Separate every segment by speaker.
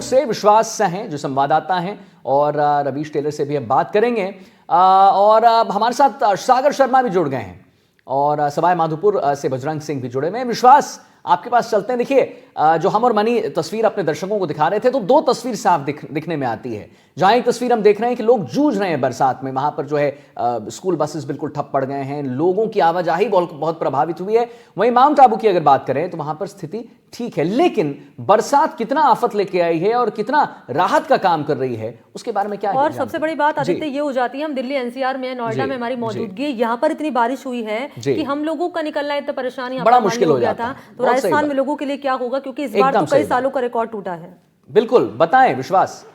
Speaker 1: से विश्वास से हैं जो संवाददाता हैं और रवीश टेलर से भी हम बात करेंगे और हमारे साथ सागर शर्मा भी जुड़ गए हैं और सवाई माधोपुर से बजरंग सिंह भी जुड़े हुए हैं। विश्वास, आपके पास चलते हैं। देखिए, जो हम और मनी तस्वीर अपने दर्शकों को दिखा रहे थे तो दो तस्वीर साफ दिखने में आती है। जहां एक तस्वीर हम देख रहे हैं कि लोग जूझ रहे हैं बरसात में, वहां पर जो है स्कूल बसेस बिल्कुल ठप पड़ गए हैं, लोगों की आवाजाही बहुत प्रभावित हुई है। वहीं माउंट आबू की अगर बात करें तो वहां पर स्थिति ठीक है, लेकिन बरसात कितना आफत लेके आई है और कितना राहत का काम कर रही है उसके बारे में क्या
Speaker 2: और सबसे बड़ी बात आदित्य ये हो जाती है, हम दिल्ली एनसीआर में, नोएडा में हमारी मौजूदगी, यहाँ पर इतनी बारिश हुई है कि हम लोगों का निकलना इतना परेशानी
Speaker 1: बड़ा मुश्किल हो गया था।
Speaker 2: तो राजस्थान में लोगों के लिए क्या होगा, क्योंकि इस बार तो कई सालों का रिकॉर्ड टूटा है।
Speaker 1: बिल्कुल, बताएं विश्वास।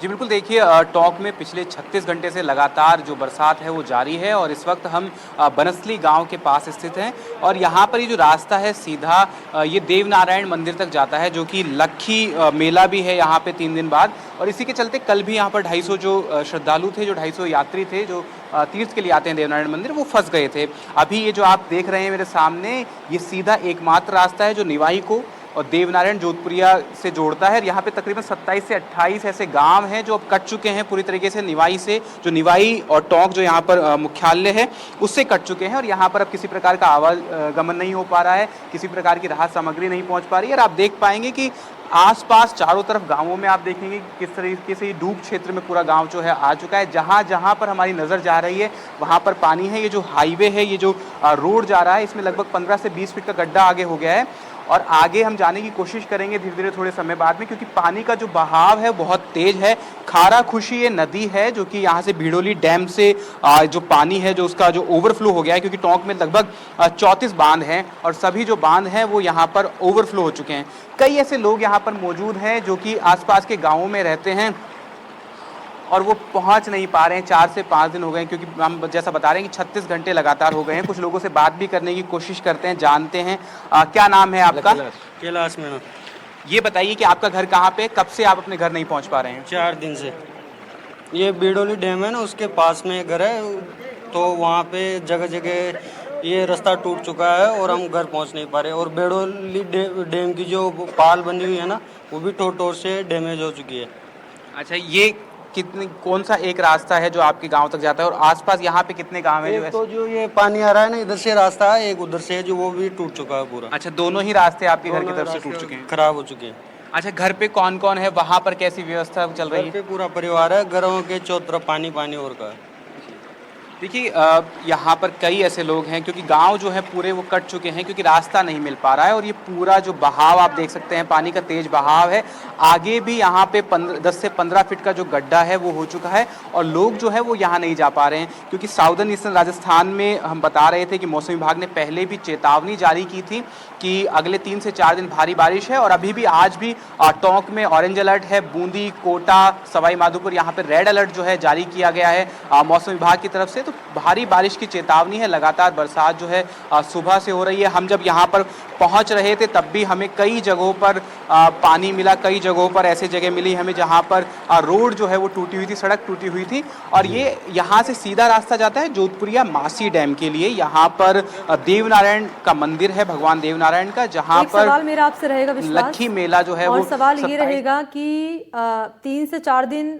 Speaker 3: जी बिल्कुल, देखिए टोंक में पिछले 36 घंटे से लगातार जो बरसात है वो जारी है और इस वक्त हम बनसली गांव के पास स्थित हैं और यहाँ पर ये जो रास्ता है सीधा ये देवनारायण मंदिर तक जाता है, जो कि लक्खी मेला भी है यहाँ पे 3 दिन बाद। और इसी के चलते कल भी यहाँ पर 250 जो श्रद्धालु थे, जो 250 यात्री थे जो तीर्थ के लिए आते हैं देवनारायण मंदिर, वो फंस गए थे। अभी ये जो आप देख रहे हैं मेरे सामने, ये सीधा एकमात्र रास्ता है जो निवाई को और देवनारायण जोधपुरिया से जोड़ता है। यहाँ पे तकरीबन 27 से 28 ऐसे गांव हैं जो अब कट चुके हैं पूरी तरीके से निवाई से, जो निवाई और टोंक जो यहाँ पर मुख्यालय है उससे कट चुके हैं और यहाँ पर अब किसी प्रकार का आवागमन नहीं हो पा रहा है, किसी प्रकार की राहत सामग्री नहीं पहुँच पा रही है। और आप देख पाएंगे कि आसपास चारों तरफ गांवों में आप देखेंगे कि किस तरीके से डूब क्षेत्र में पूरा गांव जो है आ चुका है। जहां जहां पर हमारी नज़र जा रही है वहां पर पानी है। ये जो हाईवे है, ये जो रोड जा रहा है, इसमें लगभग 15 से 20 फीट का गड्ढा आगे हो गया है और आगे हम जाने की कोशिश करेंगे धीरे धीरे थोड़े समय बाद में, क्योंकि पानी का जो बहाव है बहुत तेज है। खारा खुशी ये नदी है जो कि यहाँ से भिड़ोली डैम से जो पानी है जो उसका जो ओवरफ्लो हो गया है, क्योंकि टोंक में लगभग 34 बांध हैं और सभी जो बांध हैं वो यहाँ पर ओवरफ्लो हो चुके हैं। कई ऐसे लोग यहाँ पर मौजूद हैं जो कि आसपास के गाँवों में रहते हैं और वो पहुंच नहीं पा रहे हैं। 4 से 5 दिन हो गए हैं, क्योंकि हम जैसा बता रहे हैं कि 36 घंटे लगातार हो गए हैं। कुछ लोगों से बात भी करने की कोशिश करते हैं, जानते हैं। क्या नाम है आपका?
Speaker 4: कैलाश मीणा।
Speaker 3: ये बताइए कि आपका घर कहाँ पे, कब से आप अपने घर नहीं पहुँच पा रहे हैं?
Speaker 4: 4 दिन से। ये बीडोली डैम है ना, उसके पास में घर है, तो वहाँ पे जगह जगह ये रास्ता टूट चुका है और हम घर पहुँच नहीं पा रहे। और बीडोली डैम की जो पाल बनी हुई है ना, वो भी ठोर से डैमेज हो चुकी है।
Speaker 3: अच्छा, ये कौन सा एक रास्ता है जो आपके गांव तक जाता है और आसपास यहाँ पे कितने गांव हैं?
Speaker 4: एक तो जो ये पानी आ रहा है ना, इधर से रास्ता है, एक उधर से है जो वो भी टूट चुका है पूरा।
Speaker 3: अच्छा, दोनों ही रास्ते आपके घर की तरफ से टूट चुके हैं,
Speaker 4: खराब हो चुके हैं।
Speaker 3: अच्छा, घर पे कौन कौन है, वहाँ पर कैसी व्यवस्था चल रही है?
Speaker 4: पूरा परिवार है, घरों के चारों तरफ पानी पानी और का है।
Speaker 3: देखिए, यहाँ पर कई ऐसे लोग हैं क्योंकि गांव जो है पूरे वो कट चुके हैं, क्योंकि रास्ता नहीं मिल पा रहा है और ये पूरा जो बहाव आप देख सकते हैं, पानी का तेज बहाव है। आगे भी यहाँ पे 10 से 15 फीट का जो गड्ढा है वो हो चुका है और लोग जो है वो यहाँ नहीं जा पा रहे हैं, क्योंकि साउदर्न ईस्टर्न राजस्थान में हम बता रहे थे कि मौसम विभाग ने पहले भी चेतावनी जारी की थी कि अगले 3 से 4 दिन भारी बारिश है। और अभी भी आज भी टोंक में ऑरेंज अलर्ट है, बूंदी, कोटा, सवाई माधोपुर यहाँ पे रेड अलर्ट जो है जारी किया गया है मौसम विभाग की तरफ से। तो भारी बारिश की चेतावनी है, लगातार बरसात जो है सुबह से हो रही है। हम जब यहाँ पर पहुँच रहे थे तब भी हमें कई जगहों पर पानी मिला, कई जगहों पर ऐसे जगह मिली हमें जहाँ पर रोड जो है वो टूटी हुई थी, सड़क टूटी हुई थी। और ये यहाँ से सीधा रास्ता जाता है जोधपुरिया मासी डैम के लिए। यहाँ पर देवनारायण का मंदिर है, भगवान देवनारायण का, जहाँ पर
Speaker 2: सवाल मेरा आपसे रहेगा
Speaker 3: लक्खी मेला जो है
Speaker 2: और
Speaker 3: वो
Speaker 2: सवाल ये रहेगा कि 3 से 4 दिन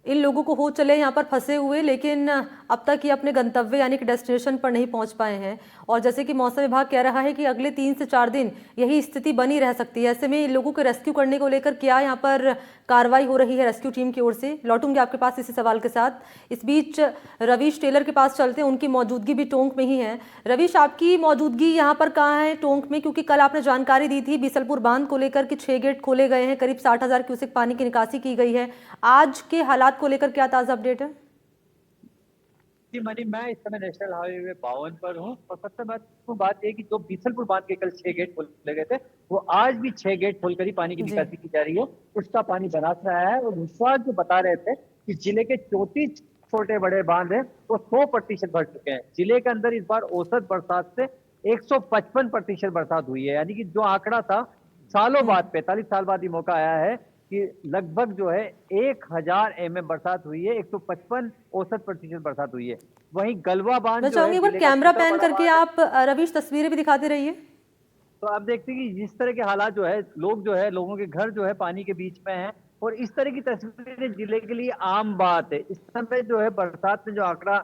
Speaker 2: इन लोगों को हो चले यहाँ पर फंसे हुए, लेकिन अब तक ये अपने गंतव्य यानी कि डेस्टिनेशन पर नहीं पहुँच पाए हैं। और जैसे कि मौसम विभाग कह रहा है कि अगले 3 से 4 दिन यही स्थिति बनी रह सकती है। ऐसे में इन लोगों को रेस्क्यू करने को लेकर क्या यहाँ पर कार्रवाई हो रही है रेस्क्यू टीम की ओर से? लौटूंगे आपके पास इसी सवाल के साथ। इस बीच रवीश टेलर के पास चलते हैं, उनकी मौजूदगी भी टोंक में ही है। रवीश, आपकी मौजूदगी यहाँ पर कहाँ है टोंक में? क्योंकि कल आपने जानकारी दी थी बीसलपुर बांध को लेकर कि 6 गेट खोले गए हैं, करीब 60,000 क्यूसेक पानी की निकासी की गई है। आज के हालात को लेकर क्या ताज़ा अपडेट है?
Speaker 5: जी मनी, मैं इस समय नेशनल हाईवे 52 पर हूँ और सबसे महत्वपूर्ण बात यह कि जो बीसलपुर बांध के कल 6 गेट खोले गए थे, वो आज भी 6 गेट खोलकर ही पानी की निकासी की जा रही है। उसका पानी बरस रहा है और विश्वास जो बता रहे थे कि जिले के 34 छोटे बड़े बांध हैं वो 100% भर चुके हैं। जिले के अंदर इस बार औसत बरसात से 155% बरसात हुई है, यानी कि जो आंकड़ा था सालों बाद 45 साल बाद ही मौका आया है कि लगभग जो है 1000 mm बरसात हुई है, 155 औसत प्रतिशत बरसात हुई है। वहीं गलवा बांध
Speaker 2: मैं चाहूंगी एक बार कैमरा पैन करके आप रवीश तस्वीरें भी दिखाते रहिए।
Speaker 5: तो आप देखते हैं कि जिस तरह के हालात जो है, लोग जो है, लोगों के घर जो है पानी के बीच में हैं, और इस तरह की तस्वीरें जिले के लिए आम बात है। इस समय जो है बरसात में जो आंकड़ा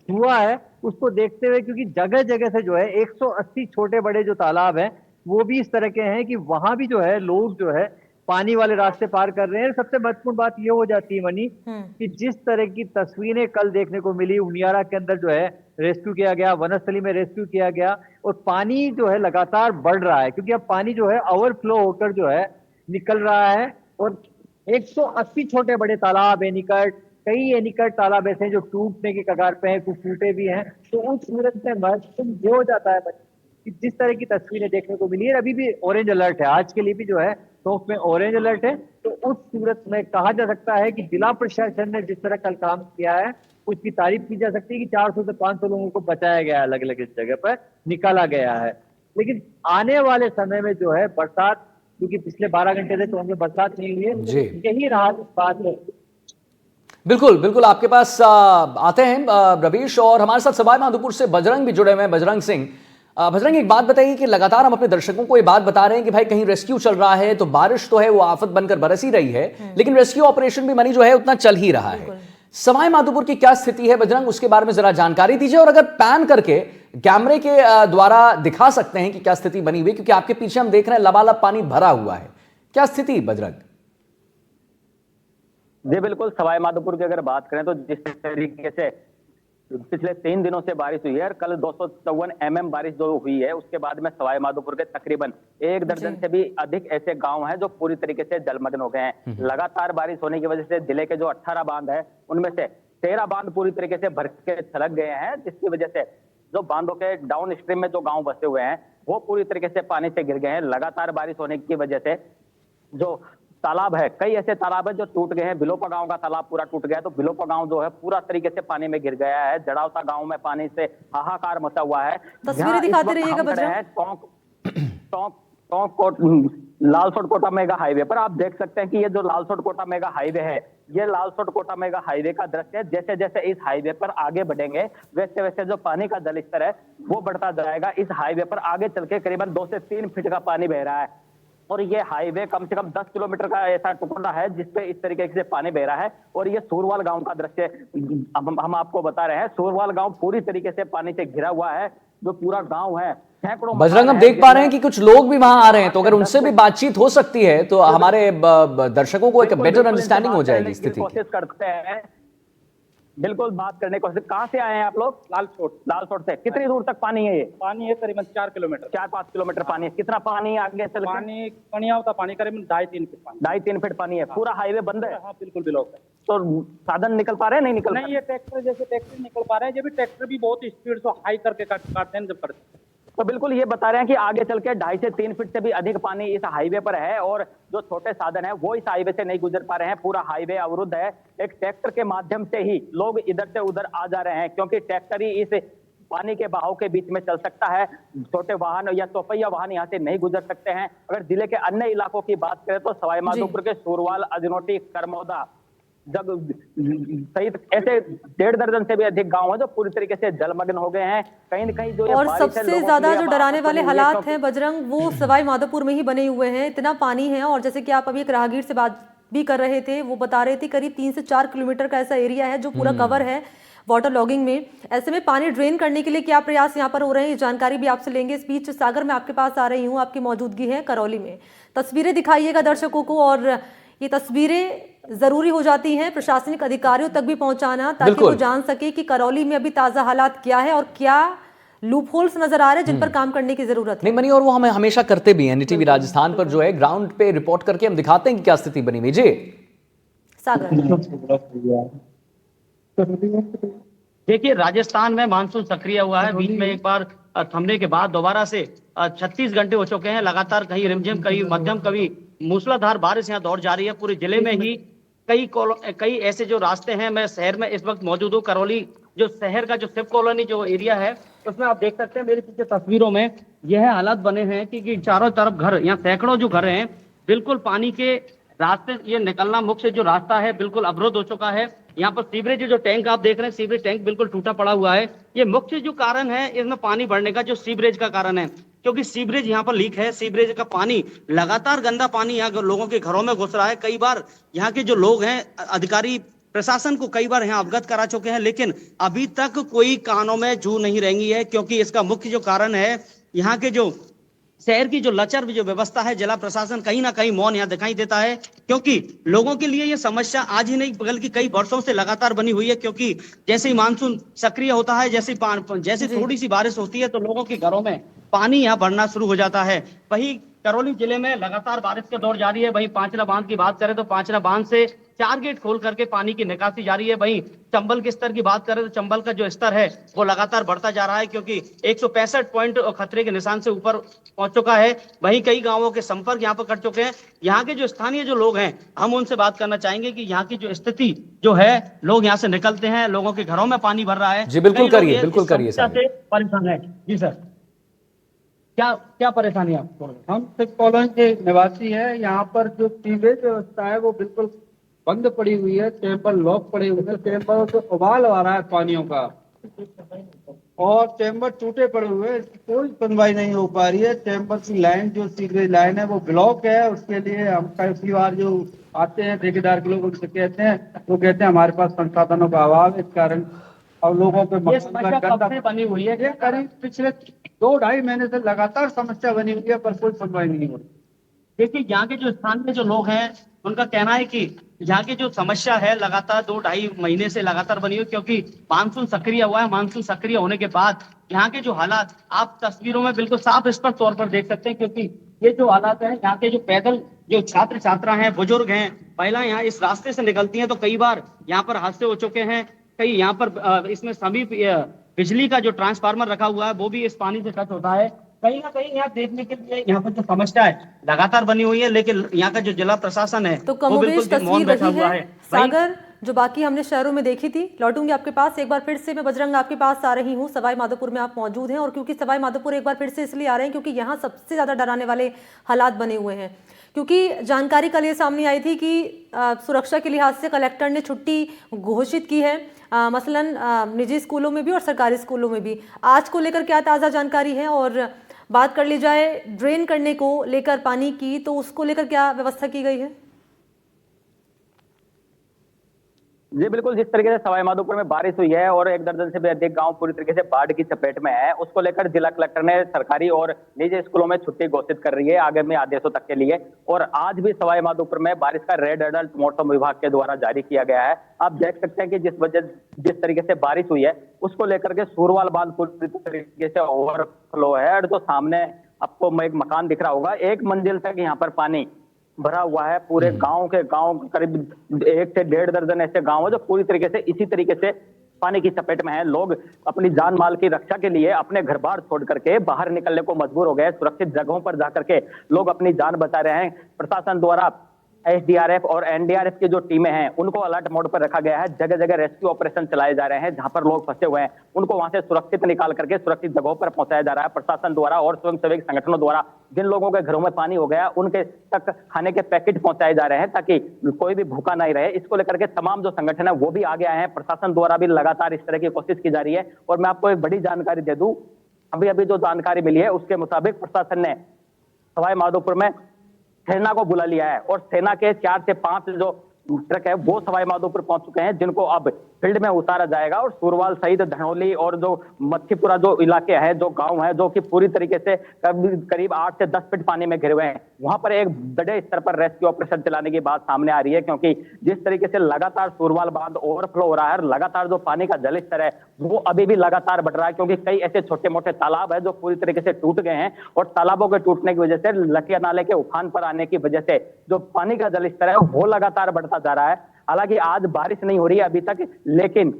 Speaker 5: हुआ है उसको देखते हुए, क्योंकि जगह जगह से जो है 180 छोटे बड़े जो तालाब हैं वो भी इस तरह के हैं कि वहां भी जो है लोग जो है पानी वाले रास्ते पार कर रहे हैं। सबसे महत्वपूर्ण बात ये हो जाती है मनी कि जिस तरह की तस्वीरें कल देखने को मिली, उनियारा के अंदर जो है रेस्क्यू किया गया, वनस्थली में रेस्क्यू किया गया, और पानी जो है लगातार बढ़ रहा है, क्योंकि अब पानी जो है ओवरफ्लो होकर जो है निकल रहा है। और 180 छोटे बड़े तालाब है निकट, कई एनिकट तालाब ऐसे हैं जो टूटने के कगार पे हैं, कुछ टूटे भी हैं। तो उस सूरत में महत्वपूर्ण ये हो जाता है कि जिस तरह की तस्वीरें देखने को मिली है, अभी भी ऑरेंज अलर्ट है, आज के लिए भी जो है टोंक में ऑरेंज अलर्ट है। तो उस सूरत में कहा जा सकता है कि जिला प्रशासन ने जिस तरह कल काम किया है उसकी तारीफ की जा सकती है कि 400 से 500 लोगों को बचाया गया है, अलग अलग जगह पर निकाला गया है। लेकिन आने वाले समय में जो है बरसात, क्योंकि पिछले 12 घंटे से टोंक में बरसात नहीं हुई
Speaker 1: जी।
Speaker 5: है, यही राहत बात है।
Speaker 1: बिल्कुल बिल्कुल, आपके पास आते हैं रवीश, और हमारे साथ सवाई माधोपुर से बजरंग भी जुड़े हुए हैं, बजरंग सिंह। बजरंग, एक बात बताइए कि लगातार हम अपने दर्शकों को ये बात बता रहे हैं कि भाई कहीं रेस्क्यू चल रहा है, तो बारिश तो है वो आफत बनकर बरस ही रही है, लेकिन रेस्क्यू ऑपरेशन भी मनी जो है उतना चल ही रहा है। सवाई माधोपुर की क्या स्थिति है बजरंग, उसके बारे में जरा जानकारी दीजिए, और अगर पैन करके कैमरे के द्वारा दिखा सकते हैं कि क्या स्थिति बनी हुई, क्योंकि आपके पीछे हम देख रहे हैं लबालब पानी भरा हुआ है, क्या स्थिति बजरंग?
Speaker 6: जी बिल्कुल, सवाई माधोपुर की अगर बात करें तो जिस तरीके से पिछले 3 दिनों से बारिश हुई है और कल 254 mm बारिश जो हुई है, उसके बाद में सवाई माधोपुर के तकरीबन 1 दर्जन से भी अधिक ऐसे गांव हैं जो पूरी तरीके से जलमग्न हो गए हैं। लगातार बारिश होने की वजह से जिले के जो 18 बांध है उनमें से 13 बांध पूरी तरीके से भर के छलक गए हैं, जिसकी वजह से जो बांधों के डाउन स्ट्रीम में जो गाँव बसे हुए हैं वो पूरी तरीके से पानी से गिर गए हैं। लगातार बारिश होने की वजह से जो तालाब है, कई ऐसे तालाब है जो टूट गए हैं। बिलोपा गांव का तालाब पूरा टूट गया है, तो बिलोपा गांव जो है पूरा तरीके से पानी में गिर गया है। जड़ावता गांव में पानी से हाहाकार मचा हुआ है।
Speaker 2: तस्वीरें दिखाते रहिएगा बजरंग।
Speaker 6: टोंक लालसोट कोटा मेगा हाईवे पर आप देख सकते हैं कि ये जो लालसोट कोटा मेगा हाईवे है, ये लालसोट कोटा मेगा हाईवे का दृश्य है। जैसे जैसे इस हाईवे पर आगे बढ़ेंगे वैसे वैसे जो पानी का जल स्तर है वो बढ़ता जाएगा। इस हाईवे पर आगे चल के करीबन 2 से 3 फीट का पानी बह रहा है, और ये हाईवे कम से कम 10 किलोमीटर का ऐसा टुकड़ा है जिसपे इस तरीके से पानी बह रहा है। और ये सूरवाल गांव का दृश्य हम आपको बता रहे हैं। सूरवाल गांव पूरी तरीके से पानी से घिरा हुआ है, जो पूरा गांव है।
Speaker 1: बजरंग, हम देख पा रहे हैं कि कुछ लोग भी वहां आ रहे हैं, तो अगर उनसे भी बातचीत हो सकती है तो हमारे दर्शकों को एक बेटर अंडरस्टैंडिंग हो जाएगी स्थिति की।
Speaker 6: कोशिश करते हैं, बिल्कुल बात करने की कोशिश। कहाँ से आए हैं आप लोग? लालसोट से। कितनी दूर तक पानी है? ये
Speaker 7: पानी है करीबन 4 किलोमीटर,
Speaker 6: 4-5 किलोमीटर पानी है। कितना पानी आगे चल?
Speaker 7: पानी कणिया होता पानी करीबन 2.5-3 फीट पानी,
Speaker 6: 2.5-3 फीट पानी है। पूरा हाईवे बंद है?
Speaker 7: हाँ बिल्कुल ब्लॉक है।
Speaker 6: तो साधन निकल पा रहे हैं? नहीं निकल
Speaker 7: नहीं, ये ट्रैक्टर जैसे ट्रैक्टर निकल पा रहे हैं, जब भी ट्रैक्टर भी बहुत स्पीड से हाई करके काटते हैं जब करते।
Speaker 6: तो बिल्कुल ये बता रहे हैं कि आगे चल के 2.5 से 3 फीट से भी अधिक पानी इस हाईवे पर है, और जो छोटे साधन है वो इस हाईवे से नहीं गुजर पा रहे हैं। पूरा हाईवे अवरुद्ध है। एक ट्रैक्टर के माध्यम से ही लोग इधर से उधर आ जा रहे हैं, क्योंकि ट्रैक्टर ही इस पानी के बहाव के बीच में चल सकता है। छोटे वाहन या चौपहिया वाहन यहाँ से नहीं गुजर सकते हैं। अगर जिले के अन्य इलाकों की बात करें तो सवाई माधोपुर के सूरवाल, अजनोटी, करमौदा जब सहित ऐसे 1.5 दर्जन से भी अधिक गांव हैं जो पूरी तरीके से जलमग्न हो गए हैं। कहीं न कहीं जो
Speaker 2: और सबसे ज्यादा जो डराने वाले हालात हैं बजरंग, वो सवाई माधोपुर में ही बने हुए हैं। इतना पानी है, और जैसे कि आप अभी एक राहगीर से बात भी कर रहे थे, वो बता रहे थे करीब 3 से 4 किलोमीटर का ऐसा एरिया है जो पूरा कवर है वाटर लॉगिंग में। ऐसे में पानी ड्रेन करने के लिए क्या प्रयास यहाँ पर हो रहे हैं, ये जानकारी भी आपसे लेंगे। इस बीच सागर, मैं आपके पास आ रही हूँ, आपकी मौजूदगी है करौली में। तस्वीरें दिखाइएगा दर्शकों को, और ये तस्वीरें जरूरी हो जाती हैं प्रशासनिक अधिकारियों तक भी पहुंचाना, ताकि वो जान सके कि करौली में अभी ताजा हालात क्या है और क्या लूप होल्स नजर आ रहे हैं जिन पर काम करने की जरूरत है।
Speaker 1: नहीं मनी, और वो हमें हमेशा करते भी हैं। एनडीटीवी राजस्थान पर जो है ग्राउंड पे रिपोर्ट करके हम दिखाते हैं कि क्या स्थिति बनी हुई। जी
Speaker 2: सागर,
Speaker 8: देखिए, राजस्थान में मानसून सक्रिय हुआ है। बीच में एक बार थमने के बाद दोबारा से 36 घंटे हो चुके हैं लगातार, कहीं रिमझिम, कहीं मध्यम, कभी मूसलाधार बारिश यहाँ दौड़ जा रही है। पूरे जिले में ही कई ऐसे जो रास्ते हैं। मैं शहर में इस वक्त मौजूद हूँ। करौली जो शहर का जो शिव कॉलोनी जो एरिया है, उसमें आप देख सकते हैं मेरे पीछे तस्वीरों में यह हालात बने हैं कि चारों तरफ घर, यहाँ सैकड़ों जो घर हैं, बिल्कुल पानी के रास्ते, ये निकलना मुख्य जो रास्ता है बिल्कुल अवरुद्ध हो चुका है। यहाँ पर सीवरेज जो टैंक आप देख रहे हैं, सीवरेज टैंक बिल्कुल टूटा पड़ा हुआ है। ये मुख्य जो कारण है इसमें पानी बढ़ने का, जो सीवरेज का कारण है। क्योंकि सीवरेज यहाँ पर लीक है। सीवरेज का पानी लगातार गंदा पानी यहाँ लोगों के घरों में घुस रहा है। कई बार यहाँ के जो लोग हैं, अधिकारी प्रशासन को कई बार यहाँ अवगत करा चुके हैं, लेकिन अभी तक कोई कानों में जू नहीं रेंगी है, क्योंकि इसका मुख्य जो कारण है यहाँ के जो शहर की जो लचर जो व्यवस्था है। जिला प्रशासन कहीं ना कहीं मौन यहाँ दिखाई देता है, क्योंकि लोगों के लिए ये समस्या आज ही नहीं बल्कि कई वर्षों से लगातार बनी हुई है। क्योंकि जैसे ही मानसून सक्रिय होता है, जैसे थोड़ी सी बारिश होती है तो लोगों के घरों में पानी यहाँ भरना शुरू हो जाता है। वही करौली जिले में लगातार बारिश का दौर जारी है। वहीं पांचना बांध की बात करें तो पांचना बांध से 4 गेट खोल करके पानी की निकासी जारी है। वहीं चंबल के स्तर की बात करें तो चंबल का जो स्तर है वो लगातार बढ़ता जा रहा है, क्योंकि 165 पॉइंट खतरे के निशान से ऊपर पहुंच चुका है। वहीं कई गांवों के संपर्क यहाँ पर कट चुके हैं। यहाँ के जो स्थानीय जो लोग हैं, हम उनसे बात करना चाहेंगे कि यहाँ की जो स्थिति जो है, लोग यहाँ से निकलते हैं, लोगों के घरों में पानी भर रहा है।
Speaker 1: जी बिल्कुल करिए, बिल्कुल करिए सर।
Speaker 8: परेशान है जी सर, क्या परेशानी है आपको?
Speaker 7: हम सिख कॉलोनी के निवासी हैं। यहाँ पर जो सीवरेज व्यवस्था है वो बिल्कुल बंद पड़ी हुई है। चैम्बर लॉक पड़े हुए हैं, चैम्बरों से उबाल आ रहा है पानियों का, और चैम्बर टूटे पड़े हुए हैं। कोई सुनवाई नहीं हो पा रही है। चैम्बर की लाइन, जो सीवरेज लाइन है वो ब्लॉक है। उसके लिए हम कई बार जो आते हैं ठेकेदार के लोग, उनसे कहते हैं, वो कहते हैं हमारे पास संसाधनों का अभाव है, इस कारण और लोगों पे
Speaker 8: बनी हुई है।
Speaker 7: करीब पिछले 2-2.5 महीने से लगातार समस्या बनी हुई है, पर कोई सुनवाई नहीं हो रही।
Speaker 8: देखिए, यहाँ के जो स्थानीय जो लोग हैं उनका कहना है कि यहाँ की जो समस्या है लगातार 2-2.5 महीने से लगातार बनी हुई, क्योंकि मानसून सक्रिय हुआ है। मानसून सक्रिय होने के बाद यहाँ के जो हालात आप तस्वीरों में बिल्कुल साफ स्पष्ट तौर पर देख सकते हैं, क्योंकि ये जो हालात है, यहाँ के जो पैदल जो छात्र छात्रा हैं, बुजुर्ग हैं, महिलाएं यहाँ इस रास्ते से निकलती हैं तो कई बार यहाँ पर हादसे हो चुके हैं। कई यहाँ पर इसमें समीप बिजली का जो ट्रांसफार्मर रखा हुआ है वो भी इस पानी से टच होता है। कहीं ना कहीं यहाँ देखने के लिए यहाँ पर जो समस्या है लगातार बनी हुई है, लेकिन यहाँ का जो जिला प्रशासन है
Speaker 2: तो कमोबेश तस्वीर वही है सागर जो बाकी हमने शहरों में देखी थी। लौटूंगी आपके पास एक बार फिर से, मैं बजरंग आपके पास आ रही हूँ। सवाई माधोपुर में आप मौजूद हैं, और क्योंकि सवाई माधोपुर एक बार फिर से इसलिए आ रहे हैं क्योंकि यहाँ सबसे ज्यादा डराने वाले हालात बने हुए हैं, क्योंकि जानकारी कल ये सामने आई थी कि सुरक्षा के लिहाज से कलेक्टर ने छुट्टी घोषित की है, मसलन निजी स्कूलों में भी और सरकारी स्कूलों में भी। आज को लेकर क्या ताज़ा जानकारी है? और बात कर ली जाए ड्रेन करने को लेकर पानी की, तो उसको लेकर क्या व्यवस्था की गई है?
Speaker 6: जी बिल्कुल, जिस तरीके से सवाई माधोपुर में बारिश हुई है और 1 दर्जन से भी अधिक गांव पूरी तरीके से बाढ़ की चपेट में है, उसको लेकर जिला कलेक्टर ने सरकारी और निजी स्कूलों में छुट्टी घोषित कर रही है आगामी आदेशों तक के लिए। और आज भी सवाई माधोपुर में बारिश का रेड अलर्ट मौसम विभाग के द्वारा जारी किया गया है। आप देख सकते हैं कि जिस तरीके से बारिश हुई है उसको लेकर के सूरवाल बांध पूरी तरीके से ओवरफ्लो है। और जो सामने आपको एक मकान दिख रहा होगा, 1 मंजिल तक यहाँ पर पानी भरा हुआ है। पूरे गांव करीब 1 से 1.5 दर्जन ऐसे गांव है जो पूरी तरीके से इसी तरीके से पानी की चपेट में है। लोग अपनी जान माल की रक्षा के लिए अपने घर बार छोड़ करके बाहर निकलने को मजबूर हो गए। सुरक्षित जगहों पर जाकर के लोग अपनी जान बचा रहे हैं। प्रशासन द्वारा एसडीआरएफ और एनडीआरएफ की जो टीमें हैं उनको अलर्ट मोड पर रखा गया है। जगह जगह रेस्क्यू ऑपरेशन चलाए जा रहे हैं। जहां पर लोग फंसे हुए हैं उनको वहां से सुरक्षित निकाल करके सुरक्षित जगहों पर पहुंचाया जा रहा है। प्रशासन द्वारा और स्वयंसेवी संगठनों द्वारा जिन लोगों के घरों में पानी हो गया उनके तक खाने के पैकेट पहुंचाए जा रहे हैं ताकि कोई भी भूखा नहीं रहे। इसको लेकर के तमाम जो संगठन है वो भी आगे आए हैं। प्रशासन द्वारा भी लगातार इस तरह की कोशिश की जा रही है। और मैं आपको एक बड़ी जानकारी दे दूं, अभी जो जानकारी मिली है उसके मुताबिक प्रशासन ने सवाई माधोपुर में सेना को बुला लिया है और सेना के 4 से 5 जो ट्रक है वो सवाई माधोपुर पहुंच चुके हैं, जिनको अब फील्ड में उतारा जाएगा। और सूरवाल सहित धनौली और जो मच्छीपुरा जो इलाके हैं, जो गांव है जो कि पूरी तरीके से करीब 8 से 10 फीट पानी में घिरे हुए हैं, वहां पर एक बड़े स्तर पर रेस्क्यू ऑपरेशन चलाने की बात सामने आ रही है। क्योंकि जिस तरीके से लगातार सूरवाल बांध ओवरफ्लो हो रहा है, लगातार जो पानी का जल स्तर है वो अभी भी लगातार बढ़ रहा है। क्योंकि कई ऐसे छोटे मोटे तालाब है जो पूरी तरीके से टूट गए हैं और तालाबों के टूटने की वजह से लठिया नाले के उफान पर आने की वजह से जो पानी का जल स्तर है वो लगातार बढ़ता जा रहा है। हालांकि आज बारिश नहीं हो रही है अभी तक, लेकिन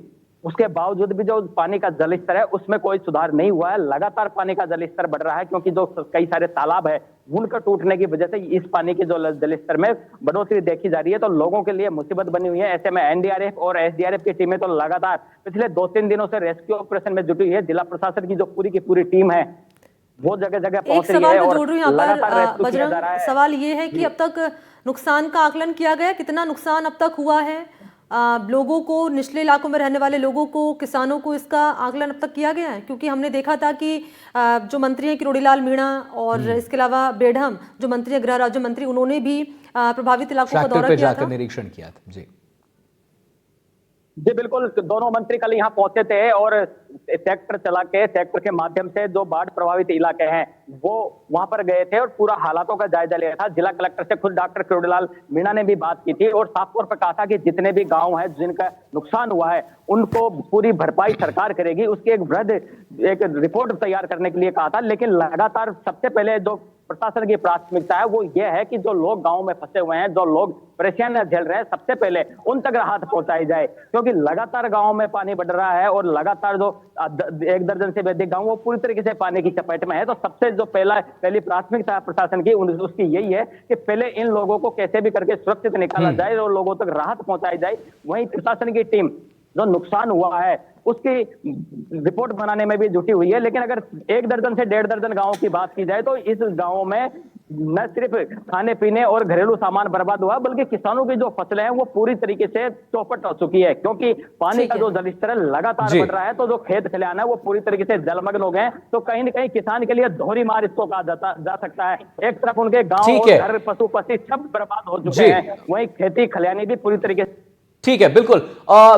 Speaker 6: उसके बावजूद भी जो पानी का जल स्तर है उसमें कोई सुधार नहीं हुआ है। लगातार पानी का जल स्तर बढ़ रहा है क्योंकि जो कई सारे तालाब है उनका टूटने की वजह से इस पानी के जो जल स्तर में बढ़ोतरी देखी जा रही है। तो लोगों के लिए मुसीबत बनी हुई है। ऐसे में एनडीआरएफ और एसडीआरएफ की टीमें तो लगातार पिछले 2-3 दिनों से रेस्क्यू ऑपरेशन में जुटी हुई है। जिला प्रशासन की जो पूरी की पूरी टीम है वो जगह जगह पहुंच रही है।
Speaker 2: जोड़ रही हूं यहाँ पर बजरंग, सवाल ये है कि अब तक नुकसान का आकलन किया गया, कितना नुकसान अब तक हुआ है लोगों को, निचले इलाकों में रहने वाले लोगों को, किसानों को इसका आकलन अब तक किया गया है? क्योंकि हमने देखा था कि जो मंत्री हैं किरोड़ीलाल मीणा और इसके अलावा बेढम जो मंत्री हैं, गृह राज्य मंत्री, उन्होंने भी प्रभावित इलाकों का दौरा किया था,
Speaker 1: निरीक्षण किया था।
Speaker 6: जी बिल्कुल, दोनों मंत्री कल यहाँ पहुंचे थे और ट्रैक्टर के माध्यम से जो बाढ़ प्रभावित इलाके हैं वो वहां पर गए थे और पूरा हालातों का जायजा लिया था। जिला कलेक्टर से खुद डॉक्टर किरोड़ीलाल मीणा ने भी बात की थी और साफ तौर पर कहा था कि जितने भी गांव हैं जिनका नुकसान हुआ है उनको पूरी भरपाई सरकार करेगी, उसकी एक रिपोर्ट तैयार करने के लिए कहा था। लेकिन लगातार सबसे पहले जो प्रशासन की प्राथमिकता है वो ये है कि जो लोग गांव में फंसे हुए हैं, जो लोग परेशानियां झेल रहे हैं, सबसे पहले उन तक राहत पहुंचाई जाए, क्योंकि लगातार गांव में पानी बढ़ रहा है और लगातार जो 1 दर्जन से अधिक गांव वो पूरी तरीके से पानी की चपेट में है। तो सबसे जो पहली प्राथमिकता है प्रशासन की उसकी यही है कि पहले इन लोगों को कैसे भी करके सुरक्षित निकाला जाए और लोगों तक राहत पहुंचाई जाए। वहीं प्रशासन की टीम जो नुकसान हुआ है उसकी रिपोर्ट बनाने में भी जुटी हुई है। लेकिन अगर 1 दर्जन से 1.5 दर्जन गांवों की बात की जाए तो इस गांवों में न सिर्फ खाने पीने और घरेलू सामान बर्बाद हुआ बल्कि किसानों की जो फसलें हैं वो पूरी तरीके से चौपट हो चुकी है, क्योंकि पानी का जो जलस्तर लगातार बढ़ रहा है तो जो खेत खलिहान है वो पूरी तरीके से जलमग्न हो गए। तो कहीं न कहीं किसान के लिए दोहरी मार इसको कहा जा सकता है। एक तरफ उनके गाँव और घर, पशु पक्षी सब बर्बाद हो चुके हैं, वहीं खेती खलिहानी भी पूरी तरीके से।
Speaker 1: ठीक है, बिल्कुल।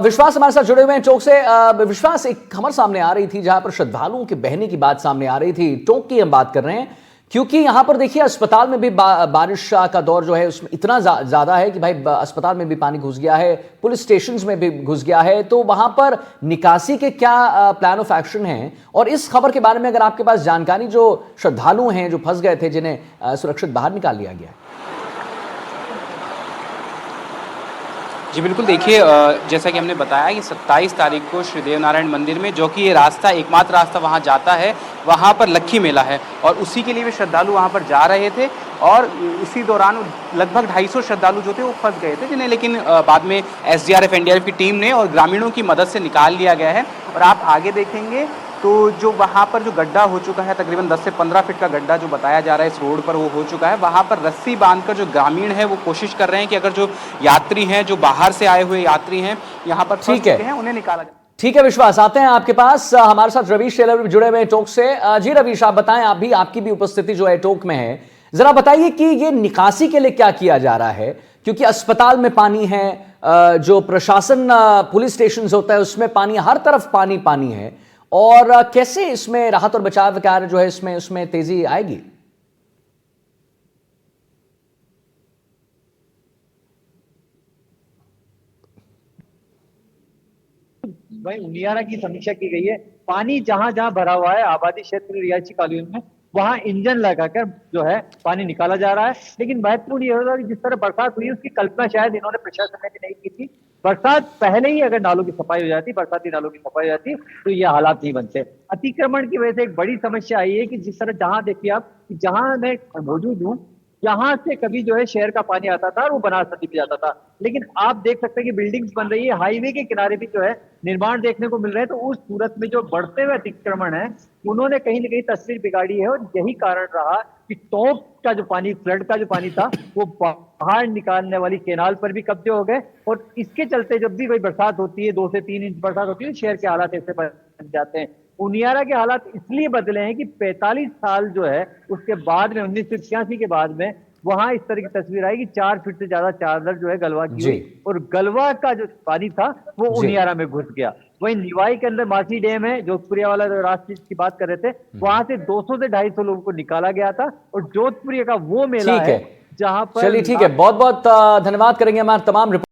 Speaker 1: विश्वास हमारे साथ जुड़े हुए हैं टोंक से। विश्वास, एक खबर सामने आ रही थी जहां पर श्रद्धालुओं के बहने की बात सामने आ रही थी। टोंक की हम बात कर रहे हैं क्योंकि यहां पर देखिए अस्पताल में भी बारिश का दौर जो है उसमें इतना ज्यादा है कि भाई अस्पताल में भी पानी घुस गया है, पुलिस स्टेशंस में भी घुस गया है। तो वहां पर निकासी के क्या प्लान ऑफ एक्शन हैं? और इस खबर के बारे में अगर आपके पास जानकारी, जो श्रद्धालु हैं जो फंस गए थे जिन्हें सुरक्षित बाहर निकाल लिया गया है।
Speaker 3: जी बिल्कुल, देखिए जैसा कि हमने बताया कि 27 तारीख को श्री देवनारायण मंदिर में, जो कि ये रास्ता एकमात्र रास्ता वहाँ जाता है, वहाँ पर लक्खी मेला है और उसी के लिए भी श्रद्धालु वहाँ पर जा रहे थे और इसी दौरान लगभग 250 श्रद्धालु जो थे वो फंस गए थे, जिन्हें लेकिन बाद में SDRF NDRF की टीम ने और ग्रामीणों की मदद से निकाल लिया गया है। और आप आगे देखेंगे तो जो वहाँ पर जो गड्ढा हो चुका है, तकरीबन 10 से 15 फीट का गड्ढा जो बताया जा रहा है इस रोड पर वो हो चुका है। वहाँ पर रस्सी बांधकर जो ग्रामीण है वो कोशिश कर रहे हैं कि अगर जो यात्री हैं, जो बाहर से आए हुए यात्री हैं यहाँ पर फंस चुके हैं, उन्हें निकाला जाए।
Speaker 1: ठीक है विश्वास, आते हैं आपके पास। हमारे साथ रवीश टेलर भी जुड़े हुए हैं टोंक से। जी रवीश, आप बताएं, आपकी भी उपस्थिति जो है टोंक में है, जरा बताइए कि ये निकासी के लिए क्या किया जा रहा है, क्योंकि अस्पताल में पानी है, जो प्रशासन पुलिस स्टेशन होता है उसमें पानी, हर तरफ पानी पानी है, और कैसे इसमें राहत और बचाव कार्य जो है उसमें तेजी आएगी?
Speaker 5: भाई उनियारा की समीक्षा की गई है। पानी जहां जहां भरा हुआ है आबादी क्षेत्र रिहायशी कॉलोनी में, वहां इंजन लगाकर जो है पानी निकाला जा रहा है। लेकिन महत्वपूर्ण ये होगा कि जिस तरह बरसात हुई उसकी कल्पना शायद इन्होंने प्रशासन ने भी नहीं की थी। बरसात पहले ही अगर नालों की सफाई हो जाती, बरसाती नालों की सफाई हो जाती, तो ये हालात नहीं बनते। अतिक्रमण की वजह से एक बड़ी समस्या आई है कि जिस तरह जहां देखिए आप, जहां मैं मौजूद हूँ यहाँ से कभी जो है शहर का पानी आता था और वो बनारस नदी पे जाता था। लेकिन आप देख सकते हैं कि बिल्डिंग्स बन रही है, हाईवे के किनारे भी जो है निर्माण देखने को मिल रहे हैं। तो उस सूरत में जो बढ़ते हुए अतिक्रमण है उन्होंने कहीं ना कहीं तस्वीर बिगाड़ी है और यही कारण रहा कि टोंक का जो पानी, फ्लड का जो पानी था, वो बाहर निकालने वाली केनाल पर भी कब्जे हो गए। और इसके चलते जब भी कोई बरसात होती है, 2 से 3 इंच बरसात होती है, शहर के हालात ऐसे बन जाते हैं। उनियारा के हालात इसलिए बदले हैं कि 45 साल जो है उसके बाद में 1981 के बाद में वहां इस तरह की तस्वीर आई कि 4 फीट से ज्यादा चादर जो है गलवा की हुई और गलवा का जो पानी था वो उनियारा में घुस गया। वहीं निवाई के अंदर मासी डैम है, जोधपुरिया वाला जो राष्ट्रीय की बात कर रहे थे, वहां से 200 से 250 लोगों को निकाला गया था। और जोधपुरिया का वो मेला है जहां पर।
Speaker 1: चलिए ठीक है, बहुत बहुत धन्यवाद करेंगे हमारे तमाम